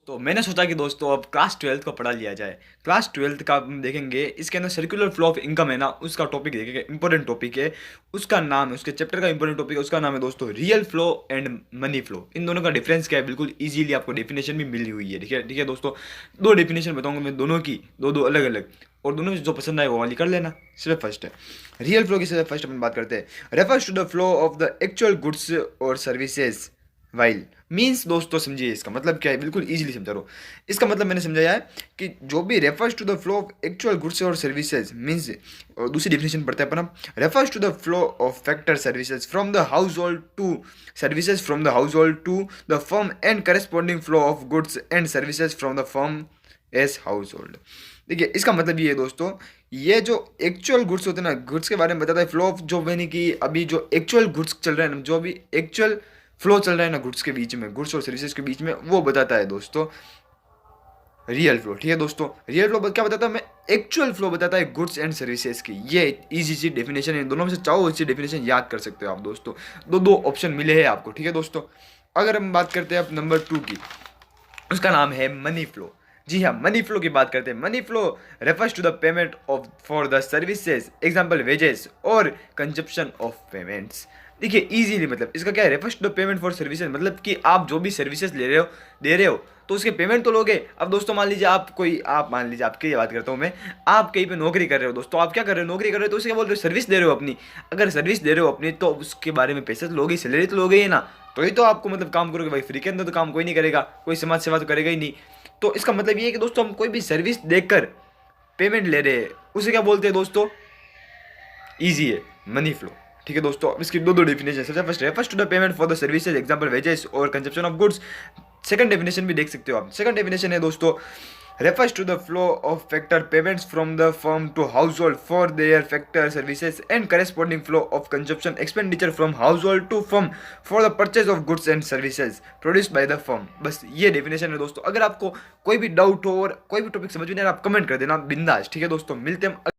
तो मैंने सोचा कि दोस्तों अब क्लास 12th को पढ़ा लिया जाए। क्लास 12th का हम देखेंगे, इसके अंदर सर्कुलर फ्लो ऑफ इनकम है ना, उसका टॉपिक देखेंगे, इंपॉर्टेंट टॉपिक है। उसका नाम है, उसके चैप्टर का इंपॉर्टेंट टॉपिक है, उसका नाम है दोस्तों real flow and money flow. इन दोनों का डिफरेंस क्या है, बिल्कुल इजीली आपको डेफिनेशन भी मिली हुई है। ठीक है दोस्तों, दो डेफिनेशन बताऊंगा मैं दोनों की, दो दो अलग अलग, और दोनों में जो पसंद आए वो वाली कर लेना। सिर्फ फर्स्ट है रियल फ्लो की, सिर्फ फर्स्ट अपन बात करते हैं। Refers to the flow of the actual goods और सर्विसेज वाइल। मीन्स दोस्तों समझिए इसका मतलब क्या है, बिल्कुल इजीली समझा रहा हूँ। इसका मतलब मैंने समझाया है कि जो भी refers to the flow of actual goods और सर्विसेज मीन्स, और दूसरी डेफिनेशन पढ़ते हैं अपन, refers to the flow of factor services from the household to services from the household to the firm and corresponding flow of goods and services from the firm as household. देखिए इसका मतलब ये है दोस्तों, ये जो actual goods होते हैं ना, गुड्स के बारे में बताता है, फ्लो ऑफ जो यानी कि अभी जो एक्चुअल गुड्स चल रहे हैं ना, जो अभी एक्चुअल फ्लो चल रहा है ना गुड्स के बीच में, गुड्स और सर्विसेज के बीच में, वो बताता है दोस्तों रियल फ्लो। ठीक है दोस्तों, रियल फ्लो क्या बताता है, मैं एक्चुअल फ्लो बताता है गुड्स एंड सर्विसेज की। ये इजी सी डेफिनेशन है, दोनों में से चाहो इसी डेफिनेशन याद कर सकते हो आप दोस्तों। दो दो ऑप्शन मिले हैं आपको। ठीक है दोस्तों, अगर हम बात करते हैं अब नंबर 2 की, उसका नाम है मनी फ्लो। जी हाँ, मनी फ्लो की बात करते हैं। Money flow refers to the payment of for the services, example wages और कंजप्शन ऑफ पेमेंट्स। देखिए इजीली मतलब इसका क्या है, refers to the payment for services, मतलब कि आप जो भी सर्विसेज ले रहे हो, दे रहे हो, तो उसके पेमेंट तो लोगे। अब दोस्तों मान लीजिए आप मान लीजिए, आपकी बात करता हूँ मैं, आप कहीं पे नौकरी कर रहे हो दोस्तों, आप क्या कर रहे हो, नौकरी कर रहे हो, तो उसे क्या बोल रहे हो, सर्विस दे रहे हो अपनी। अगर सर्विस दे रहे हो अपनी, तो उसके बारे में पैसे तो लोगे, सैलरी तो लोगे ही ना। तो ही तो आपको मतलब काम करोगे भाई, फ्री के अंदर तो काम कोई नहीं करेगा, कोई समाज सेवा तो करेगा ही नहीं। तो इसका मतलब ये है कि दोस्तों हम कोई भी सर्विस देकर पेमेंट ले रहे हैं, उसे क्या बोलते हैं दोस्तों, इजी है, मनी फ्लो। ठीक है दोस्तों, अब इसकी दो दो डेफिनेशन। सबसे first refers to the payment for the services, example wages और consumption of goods. Second definition भी देख सकते हो आप। सेकंड डेफिनेशन है दोस्तों, refers to the flow of factor payments from the firm to household for their factor services and corresponding flow of consumption expenditure from household to firm for the purchase of goods and services produced by the firm। बस ये definition है दोस्तों। अगर आपको कोई भी doubt हो और कोई भी टॉपिक समझ में नहीं आ रहा, आप कमेंट कर देना बिंदास। ठीक है दोस्तों, मिलते हैं